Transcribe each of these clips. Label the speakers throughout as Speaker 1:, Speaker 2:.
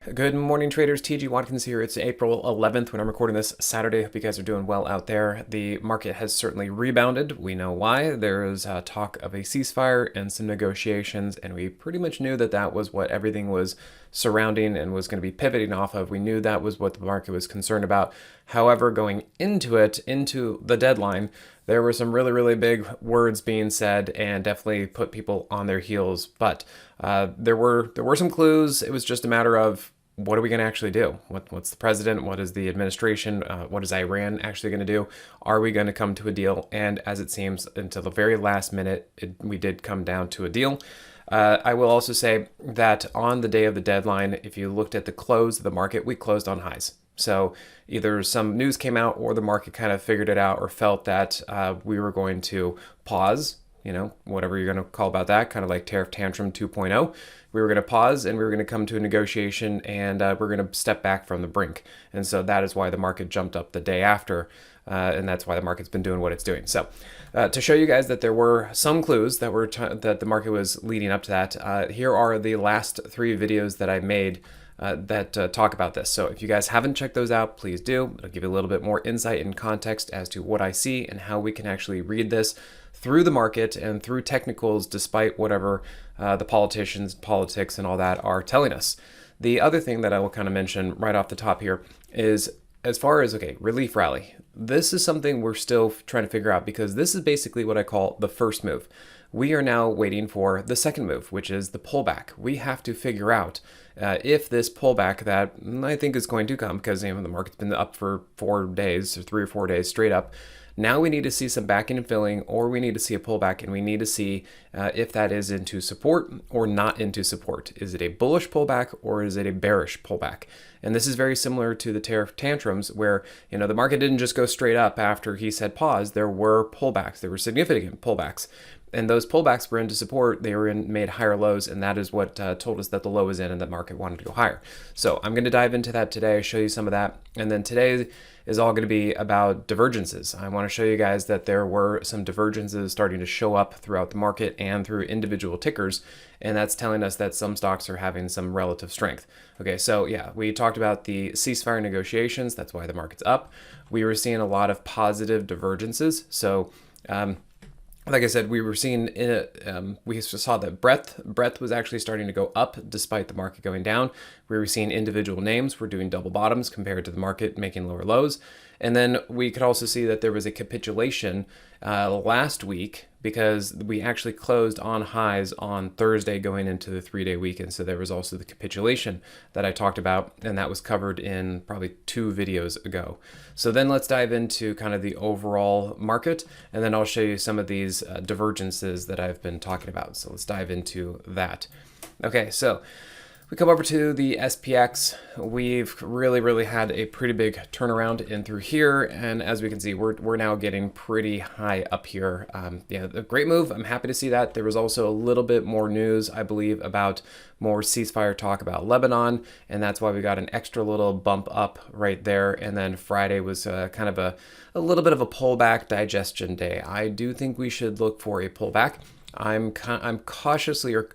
Speaker 1: Good morning, traders. TG Watkins here. It's April 11th when I'm recording this Saturday. Hope you guys are doing well out there. The market has certainly rebounded. We know why. There is talk of a ceasefire and some negotiations, and we pretty much knew that that was what everything was surrounding and was going to be pivoting off of. We knew that was what the market was concerned about. However, going into the deadline, there were some really big words being said and definitely put people on their heels. But there were some clues. It was just a matter of, what are we going to actually do? What's the president? What is the administration? What is Iran actually going to do? Are we going to come to a deal? And as it seems, until the very last minute, we did come down to a deal. I will also say that on the day of the deadline, if you looked at the close of the market, we closed on highs. So either some news came out or the market kind of figured it out or felt that we were going to pause, whatever you're going to call about that, kind of like tariff tantrum 2.0. We were going to pause and we were going to come to a negotiation, and we're going to step back from the brink. And so that is why the market jumped up the day after. And that's why the market's been doing what it's doing. So to show you guys that there were some clues that the market was leading up to that, here are the last 3 videos that I made that talk about this. So if you guys haven't checked those out, please do. It'll give you a little bit more insight and context as to what I see and how we can actually read this through the market and through technicals, despite whatever the politicians, politics, and all that are telling us. The other thing that I will kind of mention right off the top here is, as far as, relief rally. This is something we're still trying to figure out, because this is basically what I call the first move. We are now waiting for the second move, which is the pullback. We have to figure out if this pullback that I think is going to come, because the market's been up for 4 days, or 3 or 4 days straight up. Now we need to see some backing and filling, or we need to see a pullback, and we need to see if that is into support or not into support. Is it a bullish pullback or is it a bearish pullback? And this is very similar to the tariff tantrums, where the market didn't just go straight up after he said pause. There were pullbacks. There were significant pullbacks. And those pullbacks were into support. They were made higher lows, and that is what told us that the low was in and the market wanted to go higher. So I'm going to dive into that today, show you some of that. And then today is all going to be about divergences. I want to show you guys that there were some divergences starting to show up throughout the market and through individual tickers, and that's telling us that some stocks are having some relative strength. Okay, so yeah, we talked about the ceasefire negotiations. That's why the market's up. We were seeing a lot of positive divergences. So like I said, we were seeing we saw that breadth was actually starting to go up despite the market going down. We were seeing individual names were doing double bottoms compared to the market making lower lows. And then we could also see that there was a capitulation last week, because we actually closed on highs on Thursday going into the 3-day weekend. So there was also the capitulation that I talked about, and that was covered in probably 2 videos ago. So then let's dive into kind of the overall market, and then I'll show you some of these divergences that I've been talking about. So let's dive into that. Okay, so we come over to the SPX. We've really had a pretty big turnaround in through here, and as we can see, we're now getting pretty high up here. Yeah, a great move. I'm happy to see that. There was also a little bit more news, I believe, about more ceasefire talk about Lebanon, and that's why we got an extra little bump up right there. And then Friday was kind of a little bit of a pullback digestion day. I do think we should look for a pullback. I'm cautiously or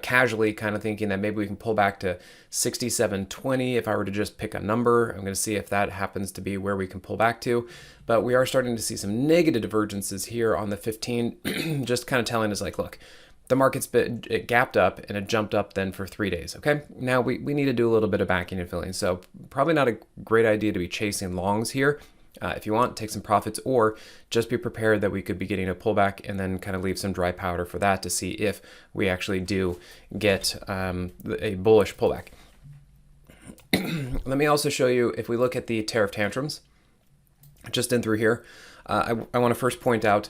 Speaker 1: casually kind of thinking that maybe we can pull back to 67.20 if I were to just pick a number. I'm going to see if that happens to be where we can pull back to. But we are starting to see some negative divergences here on the 15, just kind of telling us, like, look, the market's it gapped up and it jumped up then for 3 days. Okay, now we need to do a little bit of backing and filling. So probably not a great idea to be chasing longs here. If you want, take some profits, or just be prepared that we could be getting a pullback and then kind of leave some dry powder for that to see if we actually do get a bullish pullback. Let me also show you, if we look at the tariff tantrums, just in through here, I want to first point out,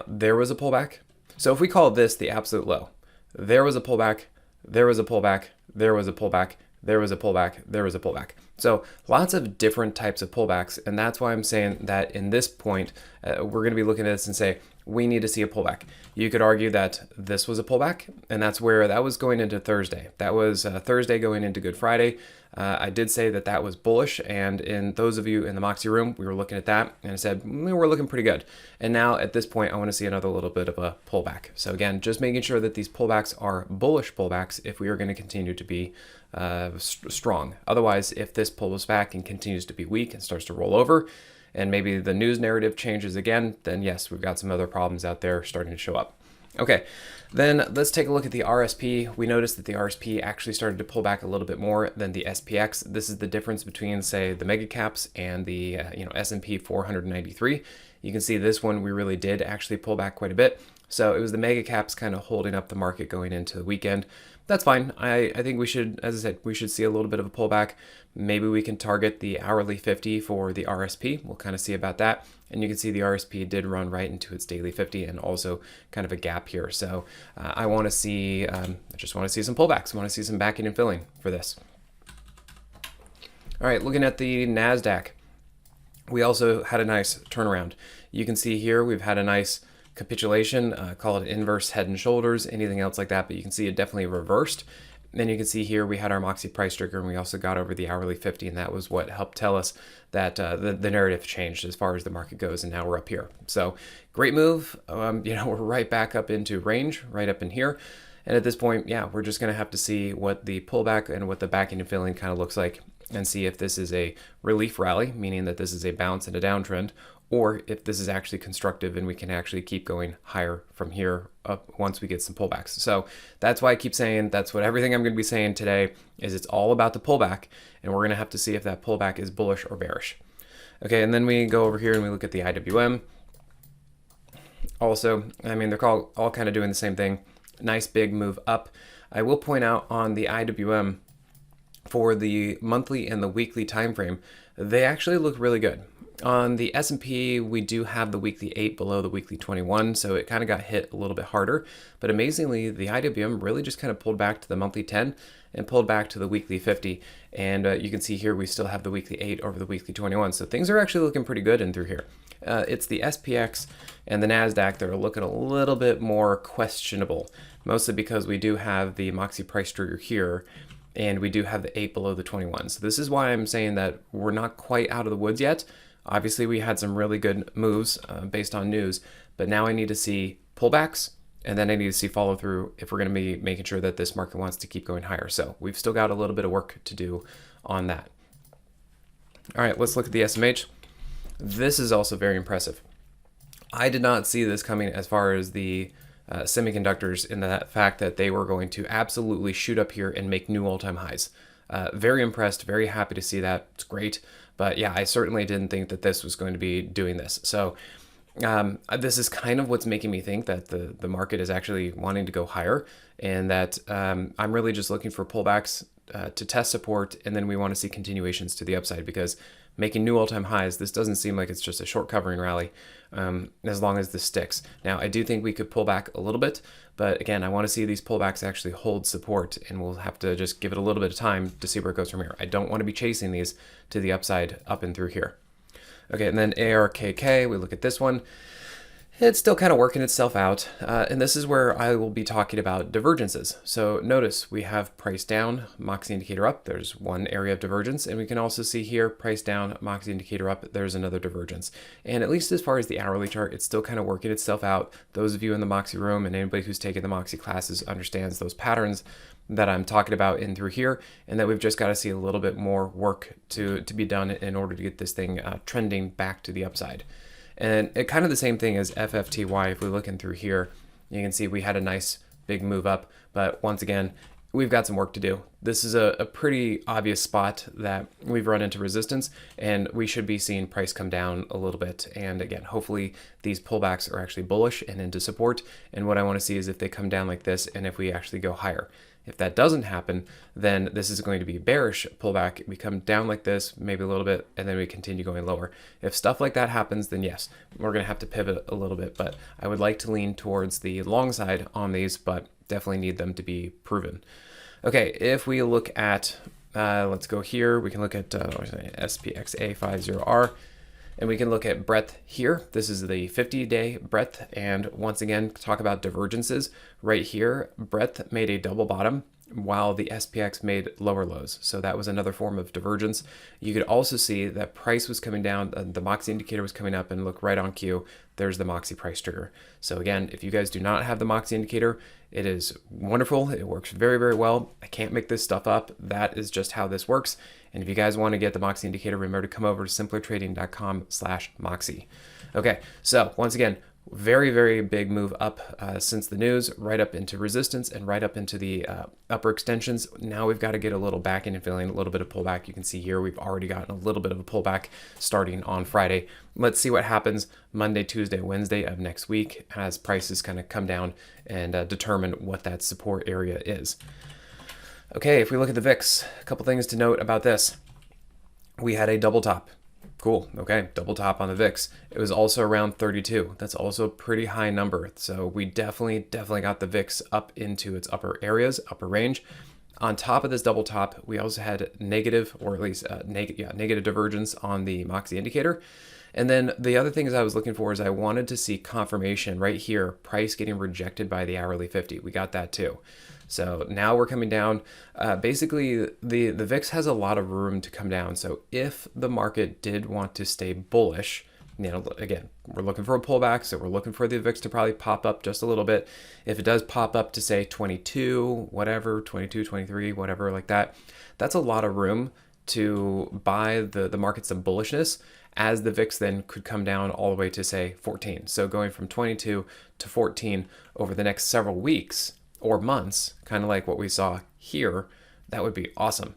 Speaker 1: there was a pullback. So if we call this the absolute low, there was a pullback, there was a pullback, there was a pullback, there was a pullback, there was a pullback. So lots of different types of pullbacks, and that's why I'm saying that in this point, we're going to be looking at this and say, we need to see a pullback. You could argue that this was a pullback, and that's where that was going into Thursday. That was Thursday going into Good Friday. I did say that that was bullish, and in those of you in the Moxie room, we were looking at that, and I said, we're looking pretty good. And now at this point, I want to see another little bit of a pullback. So again, just making sure that these pullbacks are bullish pullbacks if we are going to continue to be strong. Otherwise, if this pulls back and continues to be weak and starts to roll over, and maybe the news narrative changes again, then yes, we've got some other problems out there starting to show up. Okay, then let's take a look at the RSP. We noticed that the RSP actually started to pull back a little bit more than the SPX. This is the difference between, say, the mega caps and the S&P 493. You can see this one we really did actually pull back quite a bit. So it was the mega caps kind of holding up the market going into the weekend. That's fine. I think we should, as I said, we should see a little bit of a pullback. Maybe we can target the hourly 50 for the RSP. We'll kind of see about that. And you can see the RSP did run right into its daily 50 and also kind of a gap here. So I want to see, I just want to see some pullbacks. I want to see some backing and filling for this. All right, looking at the NASDAQ, we also had a nice turnaround. You can see here we've had a nice capitulation, call it inverse head and shoulders, anything else like that, but you can see it definitely reversed. Then you can see here we had our Moxie price trigger, and we also got over the hourly 50, and that was what helped tell us that the narrative changed as far as the market goes, and now we're up here. So great move. We're right back up into range, right up in here. And at this point, yeah, we're just going to have to see what the pullback and what the backing and filling kind of looks like, and see if this is a relief rally, meaning that this is a bounce and a downtrend, or if this is actually constructive and we can actually keep going higher from here up once we get some pullbacks. So that's why I keep saying, that's what everything I'm going to be saying today is, it's all about the pullback, and we're going to have to see if that pullback is bullish or bearish. Okay, and then we go over here and we look at the IWM. Also, I mean, they're all kind of doing the same thing. Nice big move up. I will point out on the IWM, for the monthly and the weekly time frame, they actually look really good. On the S&P, we do have the weekly 8 below the weekly 21, so it kind of got hit a little bit harder. But amazingly, the IWM really just kind of pulled back to the monthly 10 and pulled back to the weekly 50. And you can see here we still have the weekly 8 over the weekly 21. So things are actually looking pretty good in through here. It's the SPX and the NASDAQ that are looking a little bit more questionable, mostly because we do have the Moxie price trigger here, and we do have the 8 below the 21. So this is why I'm saying that we're not quite out of the woods yet. Obviously, we had some really good moves based on news, but now I need to see pullbacks, and then I need to see follow through if we're going to be making sure that this market wants to keep going higher. So we've still got a little bit of work to do on that. All right, let's look at the SMH. This is also very impressive. I did not see this coming as far as the semiconductors, in the fact that they were going to absolutely shoot up here and make new all-time highs. Very impressed, very happy to see that. It's great. But yeah, I certainly didn't think that this was going to be doing this. So this is kind of what's making me think that the market is actually wanting to go higher, and that I'm really just looking for pullbacks to test support, and then we want to see continuations to the upside, because making new all-time highs, this doesn't seem like it's just a short covering rally, as long as this sticks. Now, I do think we could pull back a little bit, but again, I want to see these pullbacks actually hold support, and we'll have to just give it a little bit of time to see where it goes from here. I don't want to be chasing these to the upside up and through here. Okay, and then ARKK, we look at this one. It's still kind of working itself out, and this is where I will be talking about divergences. So notice we have price down, Moxie Indicator up. There's one area of divergence, and we can also see here price down, Moxie Indicator up. There's another divergence. And at least as far as the hourly chart, it's still kind of working itself out. Those of you in the Moxie room and anybody who's taken the Moxie classes understands those patterns that I'm talking about in through here, and that we've just got to see a little bit more work to be done in order to get this thing trending back to the upside. And it kind of the same thing as FFTY. If we look in through here, you can see we had a nice big move up, but once again, we've got some work to do. This is a pretty obvious spot that we've run into resistance, and we should be seeing price come down a little bit. And again, hopefully these pullbacks are actually bullish and into support. And what I want to see is if they come down like this, and if we actually go higher. If that doesn't happen, then this is going to be a bearish pullback. We come down like this, maybe a little bit, and then we continue going lower. If stuff like that happens, then yes, we're going to have to pivot a little bit. But I would like to lean towards the long side on these, but definitely need them to be proven. Okay, if we look at, let's go here. We can look at SPX A50R. And we can look at breadth here. This is the 50-day breadth. And once again, talk about divergences. Right here, breadth made a double bottom while the SPX made lower lows. So that was another form of divergence. You could also see that price was coming down, the Moxie indicator was coming up, and look right on cue, there's the Moxie price trigger. So again, if you guys do not have the Moxie indicator, it is wonderful. It works very, very well. I can't make this stuff up. That is just how this works. And if you guys want to get the Moxie indicator, remember to come over to simplertrading.com/Moxie. Okay, so once again, very, very big move up since the news, right up into resistance and right up into the upper extensions. Now we've got to get a little back in and feeling a little bit of pullback. You can see here we've already gotten a little bit of a pullback starting on Friday. Let's see what happens Monday, Tuesday, Wednesday of next week as prices kind of come down and determine what that support area is. Okay, if we look at the VIX, a couple things to note about this. We had a double top. Cool. Okay. Double top on the VIX. It was also around 32. That's also a pretty high number. So we definitely got the VIX up into its upper areas, upper range. On top of this double top, we also had negative, or at least negative divergence on the Moxie indicator. And then the other things I was looking for is I wanted to see confirmation right here, price getting rejected by the hourly 50. We got that too. So now we're coming down. Basically, the VIX has a lot of room to come down. So if the market did want to stay bullish, again, we're looking for a pullback. So we're looking for the VIX to probably pop up just a little bit. If it does pop up to say 22, whatever, 22, 23, whatever like that, that's a lot of room to buy the market some bullishness, as the VIX then could come down all the way to say 14. So going from 22 to 14 over the next several weeks or months, kind of like what we saw here, that would be awesome.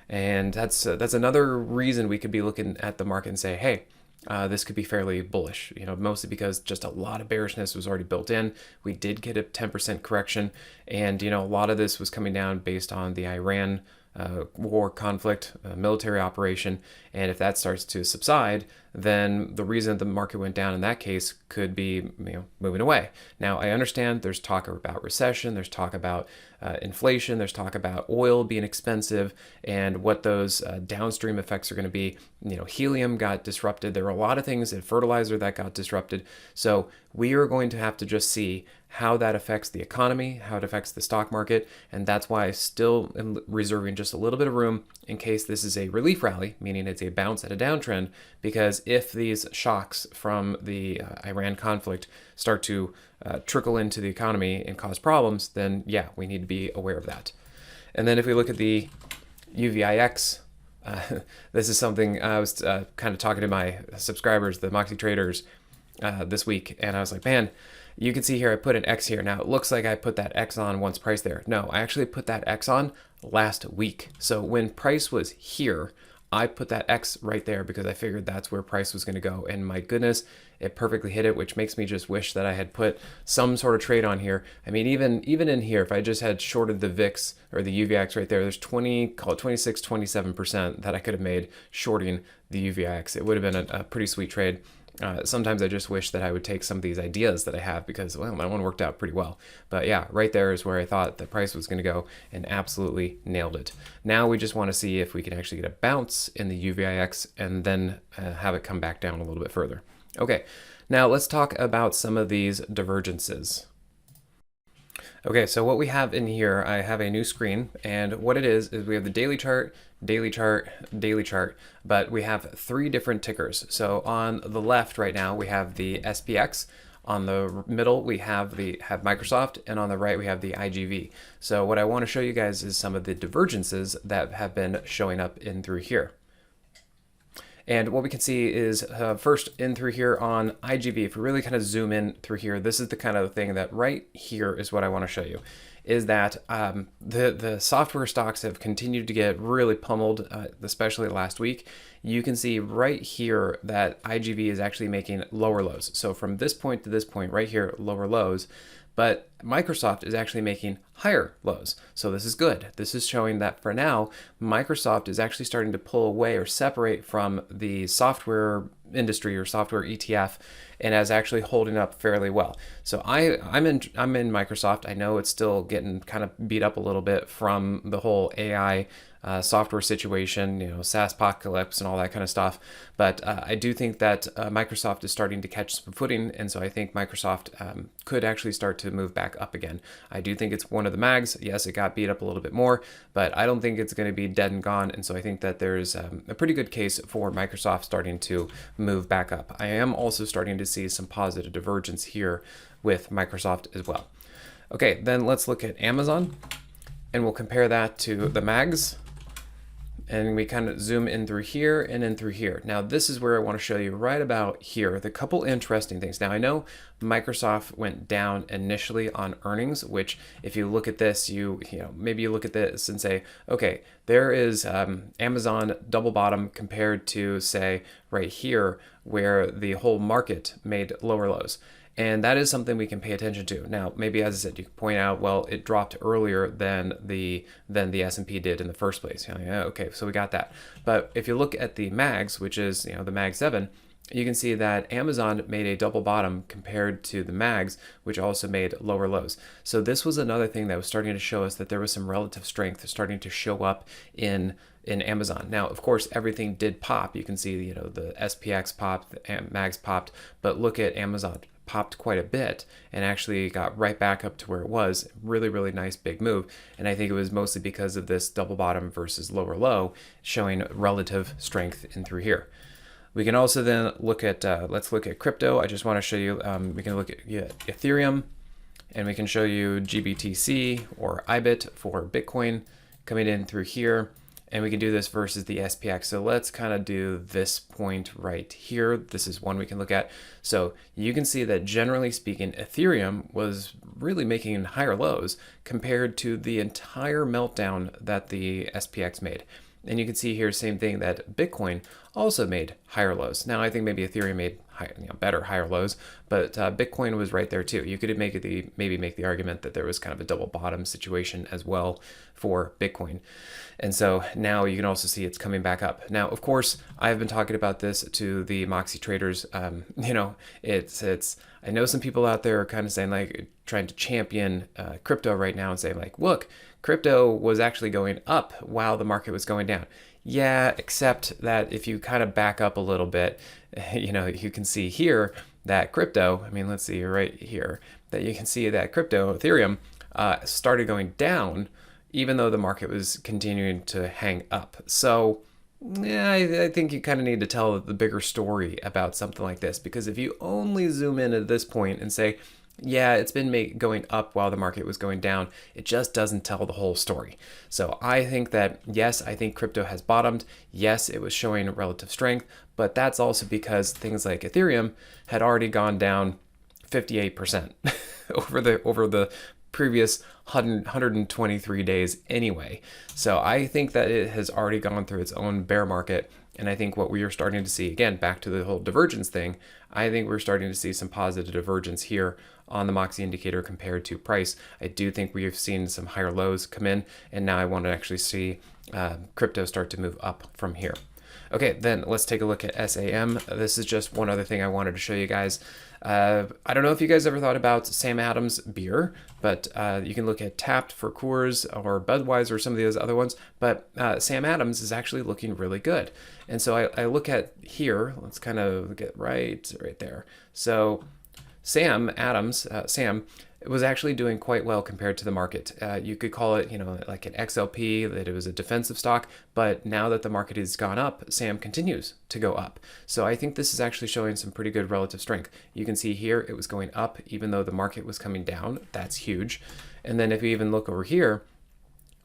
Speaker 1: And that's another reason we could be looking at the market and say, hey, this could be fairly bullish, mostly because just a lot of bearishness was already built in. We did get a 10% correction, and a lot of this was coming down based on the Iran war conflict, military operation. And if that starts to subside, then the reason the market went down in that case could be moving away. Now, I understand there's talk about recession, there's talk about inflation, there's talk about oil being expensive and what those downstream effects are going to be. Helium got disrupted. There were a lot of things in fertilizer that got disrupted. So we are going to have to just see how that affects the economy, how it affects the stock market. And that's why I still am reserving just a little bit of room in case this is a relief rally, meaning it's a bounce at a downtrend, because if these shocks from the Iran conflict start to trickle into the economy and cause problems, then yeah, we need to be aware of that. And then if we look at the UVIX, this is something I was kind of talking to my subscribers, the Moxie traders, this week, and I was like, man, you can see here I put an X here. Now it looks like I put that X on once price there. No, I actually put that X on last week. So when price was here, I put that X right there because I figured that's where price was going to go. And my goodness, it perfectly hit it, which makes me just wish that I had put some sort of trade on here. I mean, even in here, if I just had shorted the VIX or the UVX right there, there's 26, 27% that I could have made shorting the UVX. It would have been a pretty sweet trade. Sometimes I just wish that I would take some of these ideas that I have because, well, my one worked out pretty well. But yeah, right there is where I thought the price was going to go and absolutely nailed it. Now we just want to see if we can actually get a bounce in the UVIX and then have it come back down a little bit further. Okay, now let's talk about some of these divergences. Okay, so what we have in here, I have a new screen, and what it is we have the daily chart, daily chart, daily chart, but we have three different tickers. So on the left right now, we have the SPX. On the middle, we have Microsoft, and on the right, we have the IGV. So what I want to show you guys is some of the divergences that have been showing up in through here. And what we can see is first in through here on IGV, if we really kind of zoom in through here, this is the kind of thing that right here is what I want to show you, is that the software stocks have continued to get really pummeled, especially last week. You can see right here that IGV is actually making lower lows. So from this point to this point right here, lower lows. But Microsoft is actually making higher lows. So this is good. This is showing that for now, Microsoft is actually starting to pull away or separate from the software industry or software ETF. and as actually holding up fairly well. So I'm in Microsoft. I know it's still getting kind of beat up a little bit from the whole AI software situation, SaaS apocalypse and all that kind of stuff. But I do think that Microsoft is starting to catch some footing, and so I think Microsoft could actually start to move back up again. I do think it's one of the mags. Yes, it got beat up a little bit more, but I don't think it's going to be dead and gone. And so I think that there's a pretty good case for Microsoft starting to move back up. I am also starting to see some positive divergence here with Microsoft as well. Okay, then let's look at Amazon, and we'll compare that to the mags. And we kind of zoom in through here and in through here. Now, this is where I want to show you right about here, the couple interesting things. Now, I know Microsoft went down initially on earnings, which if you look at this, maybe you look at this and say, okay, there is Amazon double bottom compared to, say, right here, where the whole market made lower lows. And that is something we can pay attention to. Now, maybe as I said, you can point out, well, it dropped earlier than the S&P did in the first place. Yeah, okay, so we got that. But if you look at the mags, which is the Mag 7, you can see that Amazon made a double bottom compared to the mags, which also made lower lows. So this was another thing that was starting to show us that there was some relative strength starting to show up in Amazon. Now, of course, everything did pop. You can see, the SPX popped, the mags popped, but look at Amazon. Popped quite a bit and actually got right back up to where it was. Really, really nice big move. And I think it was mostly because of this double bottom versus lower low showing relative strength in through here. We can also then look at, let's look at crypto. I just want to show you, we can look at Ethereum, and we can show you GBTC or IBIT for Bitcoin coming in through here. And we can do this versus the SPX. So let's kind of do this point right here. This is one we can look at. So you can see that generally speaking, Ethereum was really making higher lows compared to the entire meltdown that the SPX made. And you can see here, same thing, that Bitcoin also made higher lows. Now, I think maybe Ethereum made higher lows, but Bitcoin was right there too. You could maybe make the argument that there was kind of a double bottom situation as well for Bitcoin. And so now you can also see it's coming back up. Now, of course, I've been talking about this to the Moxie traders. It's I know some people out there are kind of saying, like, trying to champion crypto right now and say, like, look, crypto was actually going up while the market was going down. Yeah, except that if you kind of back up a little bit, you can see here that crypto, let's see right here, that you can see that crypto, Ethereum, started going down even though the market was continuing to hang up. So yeah, I think you kind of need to tell the bigger story about something like this, because if you only zoom in at this point and say, yeah, it's been going up while the market was going down, it just doesn't tell the whole story. So I think that, yes, I think crypto has bottomed. Yes, it was showing relative strength, but that's also because things like Ethereum had already gone down 58% over the previous 123 days anyway. So I think that it has already gone through its own bear market. And I think what we are starting to see, again, back to the whole divergence thing, I think we're starting to see some positive divergence here on the Moxie indicator compared to price. I do think we have seen some higher lows come in, and now I want to actually see crypto start to move up from here. Okay, then let's take a look at SAM. This is just one other thing I wanted to show you guys. I don't know if you guys ever thought about Sam Adams beer, but you can look at Tapped for Coors or Budweiser or some of those other ones, but Sam Adams is actually looking really good. And so I look at here, let's kind of get right there. So Sam Adams, it was actually doing quite well compared to the market. You could call it, like an XLP, that it was a defensive stock, but now that the market has gone up, SAM continues to go up. So I think this is actually showing some pretty good relative strength. You can see here, it was going up even though the market was coming down. That's huge. And then if you even look over here,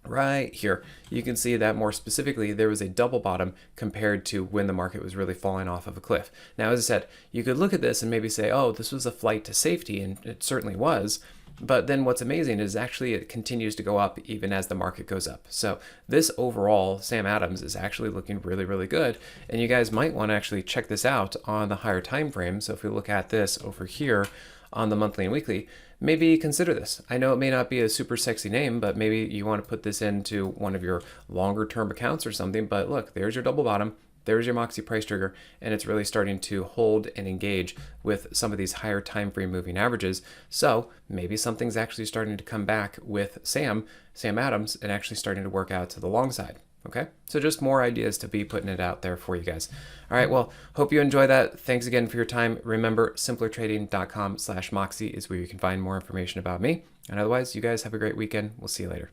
Speaker 1: right here, you can see that more specifically, there was a double bottom compared to when the market was really falling off of a cliff. Now, as I said, you could look at this and maybe say, oh, this was a flight to safety, and it certainly was. But then what's amazing is actually it continues to go up even as the market goes up. So this overall, Sam Adams is actually looking really, really good. And you guys might want to actually check this out on the higher time frame. So if we look at this over here on the monthly and weekly, maybe consider this. I know it may not be a super sexy name, but maybe you want to put this into one of your longer term accounts or something. But look, there's your double bottom. there's your Moxie price trigger, and it's really starting to hold and engage with some of these higher time frame moving averages. So maybe something's actually starting to come back with Sam Adams, and actually starting to work out to the long side. Okay, so just more ideas to be putting it out there for you guys. All right, well, hope you enjoy that. Thanks again for your time. Remember, simplertrading.com/Moxie is where you can find more information about me. And otherwise, you guys have a great weekend. We'll see you later.